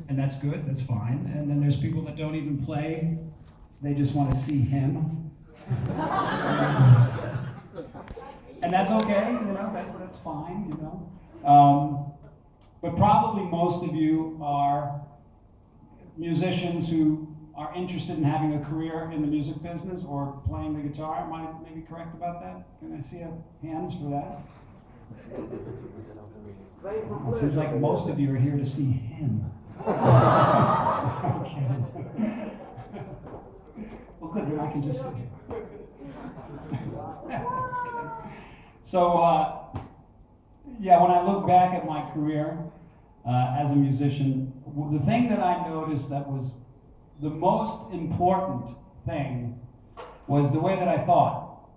and that's good, that's fine. And then there's people that don't even play, they just want to see him. And that's okay, that's fine, but probably most of you are musicians who are interested in having a career in the music business or playing the guitar. Am I maybe correct about that? Can I see hands for that? It seems like most of you are here to see him. Okay. Well, good, then I can just sit here. So, yeah, when I look back at my career as a musician, the thing that I noticed that was the most important thing was the way that I thought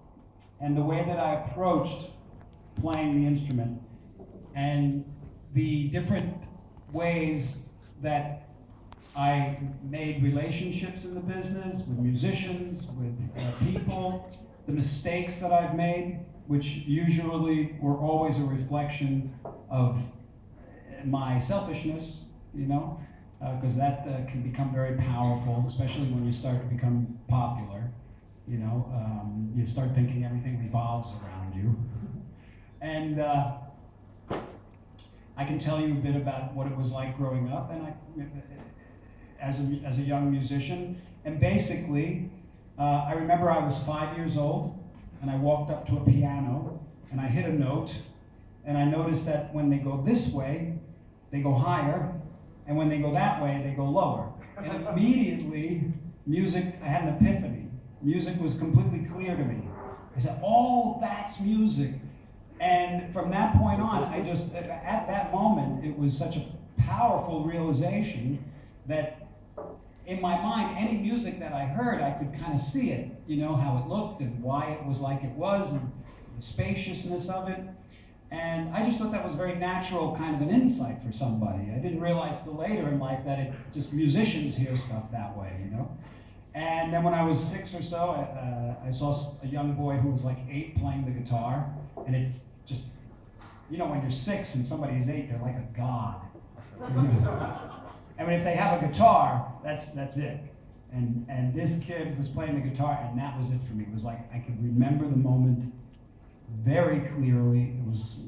and the way that I approached playing the instrument and the different ways that I made relationships in the business with musicians, with people, the mistakes that I've made, which usually were always a reflection of my selfishness, because that can become very powerful, especially when you start to become popular. You start thinking everything revolves around you. And I can tell you a bit about what it was like growing up, and as a young musician. And basically, I remember I was 5 years old, and I walked up to a piano, and I hit a note, and I noticed that when they go this way, they go higher, and when they go that way, they go lower. And immediately, I had an epiphany. Music was completely clear to me. I said, oh, that's music. And from that point on, at that moment, it was such a powerful realization that in my mind, any music that I heard, I could kind of see it, how it looked and why it was like it was, and the spaciousness of it. And I just thought that was very natural kind of an insight for somebody. I didn't realize till later in life that just musicians hear stuff that way. And then when I was 6 or so, I saw a young boy who was like 8 playing the guitar, and it just, when you're 6 and somebody is 8, they're like a god. I mean, if they have a guitar, that's it. And this kid was playing the guitar, and that was it for me. It was like I could remember the moment very clearly. It was,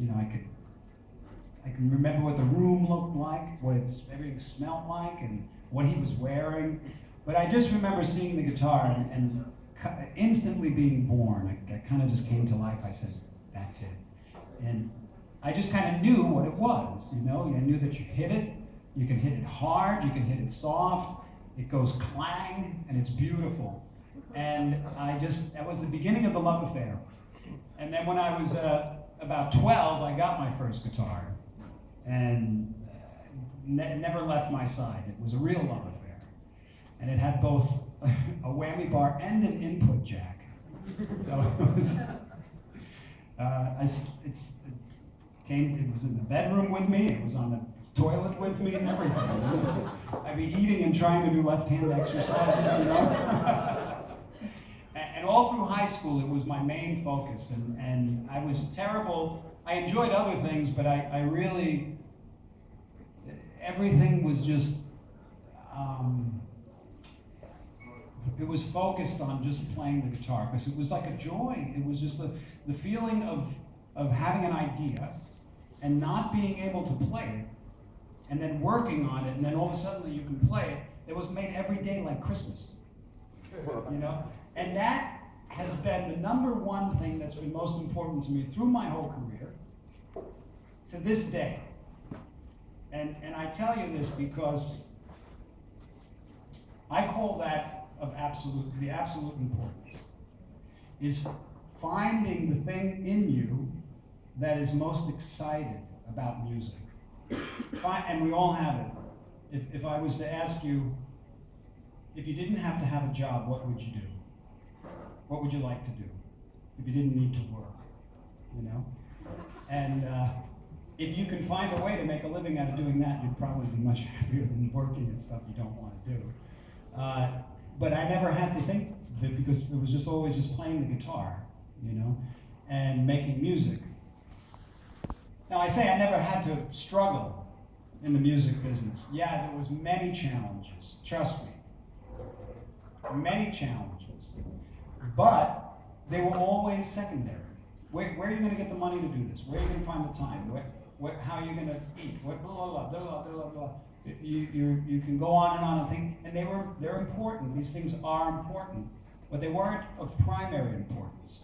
I can remember what the room looked like, what everything smelled like, and what he was wearing. But I just remember seeing the guitar and instantly being born. I kind of just came to life. I said, that's it. And I just kind of knew what it was, I knew that you hit it, you can hit it hard, you can hit it soft, it goes clang, and it's beautiful. And that was the beginning of the love affair. And then when I was about 12, I got my first guitar, and never left my side. It was a real love affair. And it had both a whammy bar and an input jack. So it was, it was in the bedroom with me, it was on the toilet with me, and everything. I'd be eating and trying to do left-hand exercises. And all through high school, it was my main focus, and I was terrible. I enjoyed other things, but I really, everything was just, it was focused on just playing the guitar, because it was like a joy. It was just the feeling of having an idea and not being able to play it, and then working on it, and then all of a sudden you can play it. It was made every day like Christmas, And that has been the number one thing that's been most important to me through my whole career, to this day. And I tell you this because I call that the absolute importance, is finding the thing in you that is most excited about music. And we all have it. If I was to ask you, if you didn't have to have a job, what would you do? What would you like to do if you didn't need to work? And if you can find a way to make a living out of doing that, you'd probably be much happier than working at stuff you don't want to do. But I never had to think of it, because it was just always just playing the guitar, and making music. Now I say I never had to struggle, in the music business. Yeah, there was many challenges. Trust me, many challenges. But they were always secondary. Where are you going to get the money to do this? Where are you going to find the time? How are you going to eat? What blah blah blah blah blah blah blah. You can go on and think, and they're important. These things are important, but they weren't of primary importance.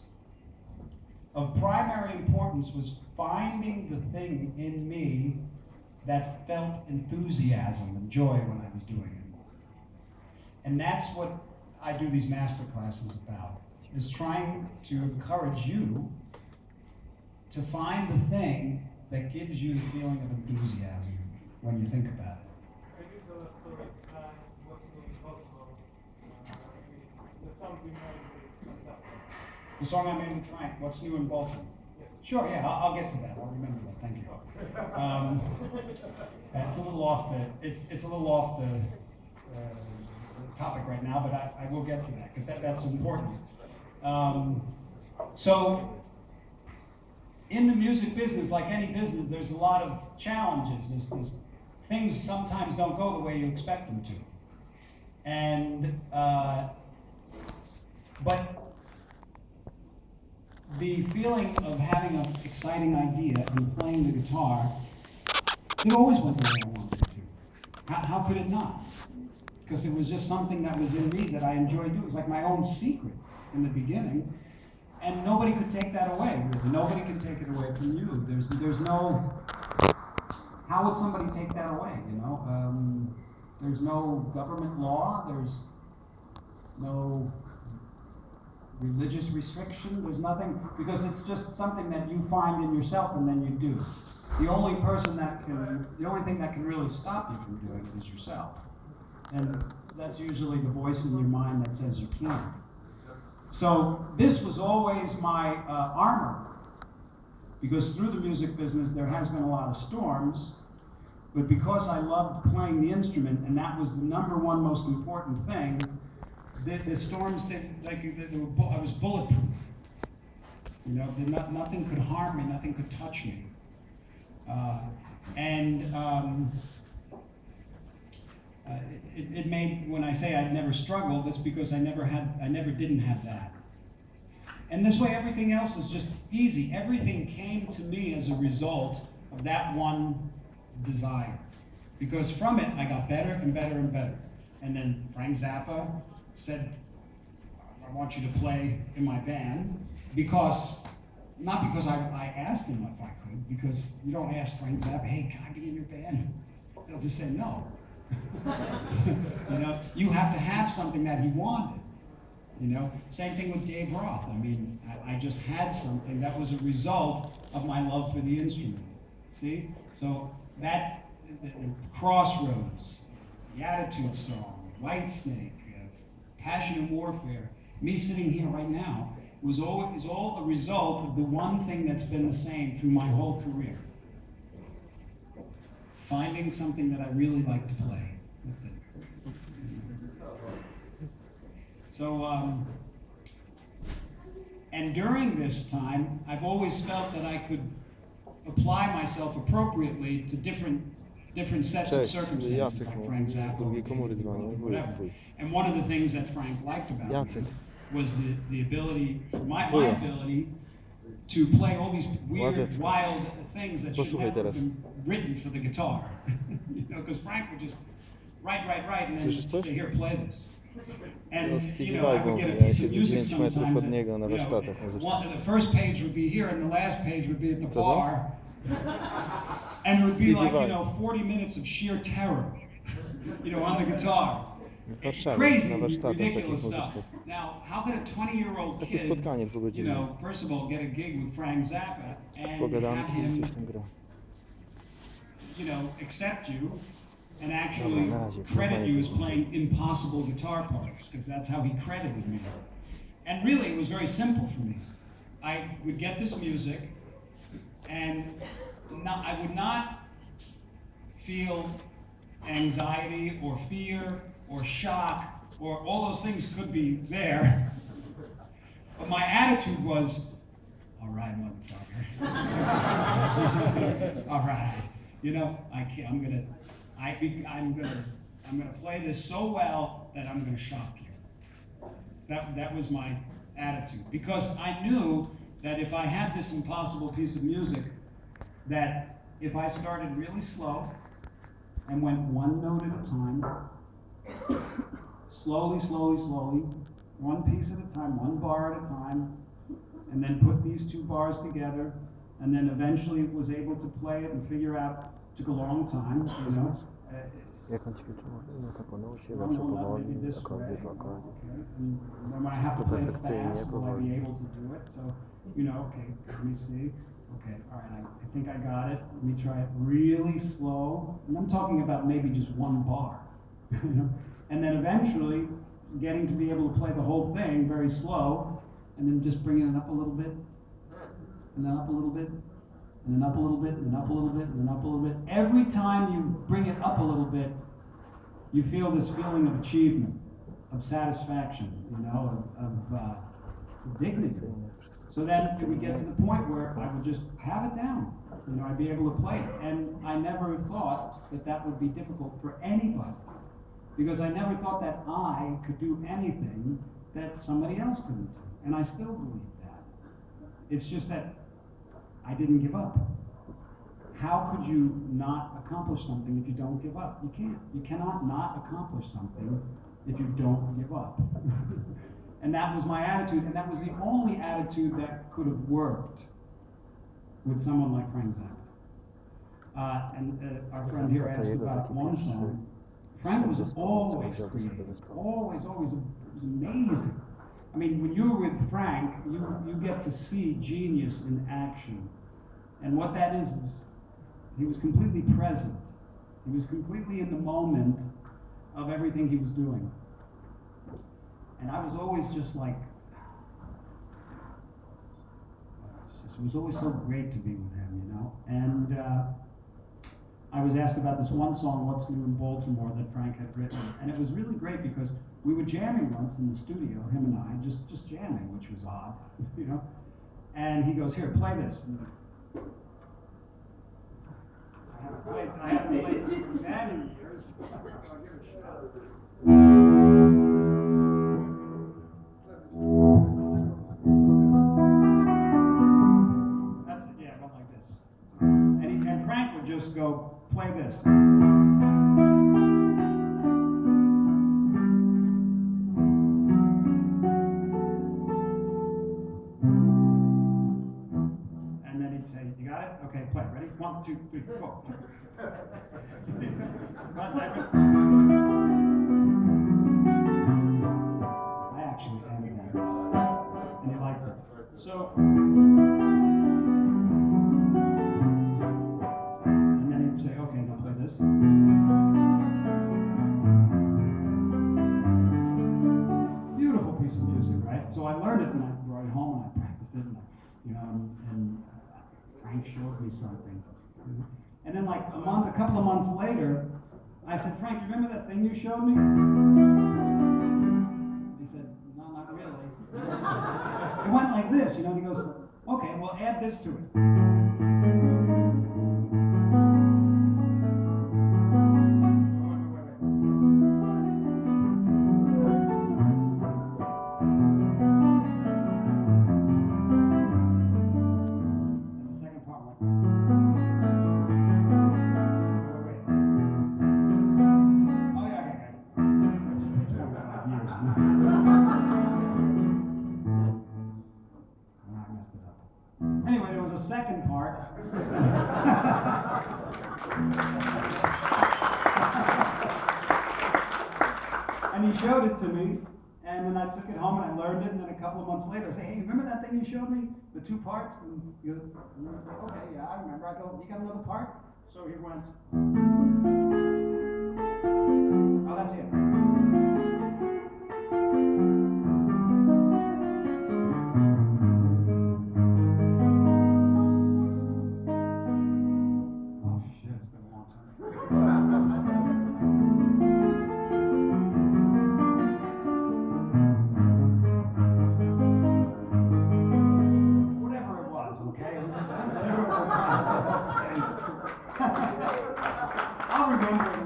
Of primary importance was finding the thing in me that felt enthusiasm and joy when I was doing it. And that's what I do these master classes about, is trying to encourage you to find the thing that gives you the feeling of enthusiasm when you think about it. Can you tell a story of time what's new in Baltimore? I mean, the song you made with Fantastic. The song I made with Frank, What's New in Baltimore? Yes. Sure, yeah, I'll get to that. I'll remember that. Thank you. It's a little off it's a little off the topic right now, but I will get to that because that's important. Um, so in the music business, like any business, there's a lot of challenges. There's things sometimes don't go the way you expect them to. And but the feeling of having an exciting idea and playing the guitar, it always went the way I wanted it to. How could it not? Because it was just something that was in me that I enjoyed doing. It was like my own secret in the beginning, and nobody could take that away. Really, nobody can take it away from you. There's no, how would somebody take that away? There's no government law. There's no religious restriction. There's nothing, because it's just something that you find in yourself and then you do. The only thing that can really stop you from doing it is yourself. And that's usually the voice in your mind that says you can't. So this was always my armor, because through the music business there has been a lot of storms, but because I loved playing the instrument and that was the number one most important thing, the storms, I was bulletproof. Nothing could harm me, nothing could touch me. Uh, and it made, when I say I'd never struggled, it's because I never didn't have that. And this way, everything else is just easy. Everything came to me as a result of that one desire. Because from it, I got better and better and better. And then Frank Zappa said, I want you to play in my band, because, not because I asked him if I could, because you don't ask Frank Zappa, hey, can I be in your band? They'll just say no. You have to have something that he wanted. Same thing with Dave Roth. I mean, I just had something that was a result of my love for the instrument. See? So that, the Crossroads, the Attitude Song, Whitesnake, Passion and Warfare, me sitting here right now, is all a result of the one thing that's been the same through my whole career. Finding something that I really like to play. That's it. So, and during this time, I've always felt that I could apply myself appropriately to different sets of Cześć, circumstances, Jacek like mówi, Frank z Zappa or drugiej David komóry Roth dzwonię, or wujek whatever. twój. And one of the things that Frank liked about me Jacek, was the ability, my wujas, ability to play all these weird, Łazewska. wild things that should Posłuchaj never have teraz. been written for the guitar. Because Frank would just write, and then Słyszysz say, coś? here, play this. To And Stevie I Vai would get mówi, a ja piece of siedzę music 9 metrów sometimes od that, niego na warsztatach muzycznych. the first page would be here and the last page would be at the Co tam? bar, and it would be Stevie like, Vai 40 minutes of sheer terror, on the guitar. w Warszawie, na Crazy, warsztatach takich ridiculous stuff. muzycznych. Now, how could a 20-year-old Takie kid, spotkanie dwugodzinne. first of all, get a gig with Frank Zappa and have Pogadanki i coś him, tam gra. accept you and Dobra, actually na razie, było credit fajnie you as porozmawiać. playing impossible guitar parts, because that's how he credited me. And really, it was very simple for me. I would get this music, and I would not feel anxiety or fear or shock, or all those things could be there. But my attitude was, all right, motherfucker. All right. I can't, I'm gonna play this so well that I'm gonna shock you. That was my attitude because I knew that if I had this impossible piece of music, that if I started really slow and went one note at a time, slowly, slowly, slowly, one piece at a time, one bar at a time, and then put these two bars together, and then eventually was able to play it and figure out. Took a long time, you know. Rozumiesz? Jak on ćwiczył na taką nucie, One zawsze whole note, maybe powoli, this way. akordy po akordzie. Okay, and then when I have Wszystko to play it perfekcyjnie, fast, will I be powoli. able to do it? So, okay, let me see. Okay, all right, I think I got it. Let me try it really slow. And I'm talking about maybe just one bar, And then eventually getting to be able to play the whole thing very slow, and then just bringing it up a little bit, and then up a little bit, and then up a little bit, and then up a little bit, and then up a little bit. Every time you bring it up a little bit, you feel this feeling of achievement, of satisfaction, of dignity. Perfekcyjnie, wszystko So then it would get to perfekcyjnie. the point where I would just have it down. I'd be able to play it. And I never thought that that would be difficult for anybody. Because I never thought that I could do anything that somebody else couldn't do. And I still believe that. It's just that I didn't give up. How could you not accomplish something if you don't give up? You can't. You cannot not accomplish something if you don't give up. And that was my attitude, and that was the only attitude that could have worked with someone like Frank Zappa. And our friend here Zappa to asked jego about taki one pierwszy song. Frank szef was zespołu, co always wziął do swojego creative, zespołu. always, always. It was amazing. I mean, when you're with Frank, you get to see genius in action. And what that is he was completely present. He was completely in the moment of everything he was doing. And I was always just like, it was always so great to be with him. And I was asked about this one song, What's New in Baltimore, that Frank had written. And it was really great because we were jamming once in the studio, him and I, just jamming, which was odd. And he goes, here, play this. And I haven't played this for many years. I'll give it a shot. That's it, yeah, it went like this. And Frank would just go, play this. And then he'd say, you got it? Okay, play. Ready? 1, 2, 3, 4. I actually added that. And he liked it. So, and then he'd say, okay, now play this. Beautiful piece of music, right? So I learned it and I brought it home and I practiced it and Frank showed me something. And then like a couple of months later, I said, Frank, do you remember that thing you showed me? He said, no, not really. It went like this, and he goes, okay, well add this to it. And the second part went, wait. Oh yeah, okay. It's 25 years. I messed it up. Anyway, there was a second part. And he showed it to me, and then I took it home and I learned it, and then a couple of months later I say, hey, remember that thing you showed me? The two parts? And he goes, okay, yeah, I remember. I go, you got another part? So he went, oh, that's it. Oh shit, it's been a long time. Whatever it was, okay? It was a beautiful part. I'll remember it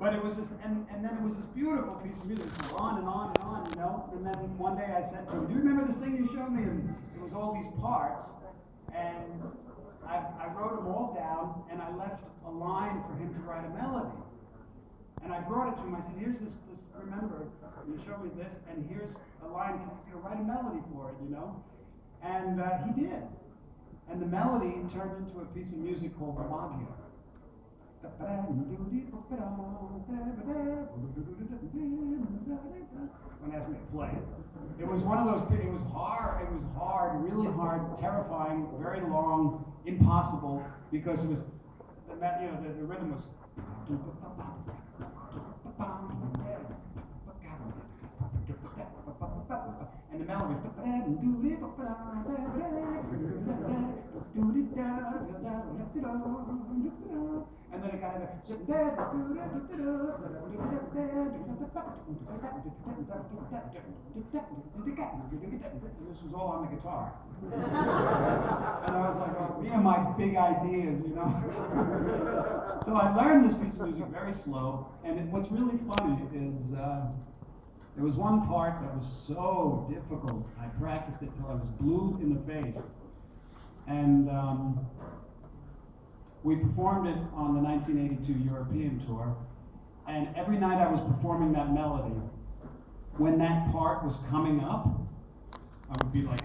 But it was this, and then it was this beautiful piece of music, on and on and on, you know. And then one day I said to him, "Do you remember this thing you showed me?" And it was all these parts, and I wrote them all down, and I left a line for him to write a melody. And I brought it to him. I said, "Here's this. Remember, you showed me this, and here's a line. Write a melody for it, you know." And he did. And the melody turned into a piece of music called Magia. When asked me to play it. It was one of those, it was hard, really hard, terrifying, very long, impossible, because it was, the rhythm was, and the melody was, and then it got into, this was all on the guitar. And I was like, oh, me and my big ideas, you know. So I learned this piece of music very slow, and what's really funny is there was one part that was so difficult. I practiced it till I was blue in the face, and we performed it on the 1982 European tour, and every night I was performing that melody, when that part was coming up, I would be like,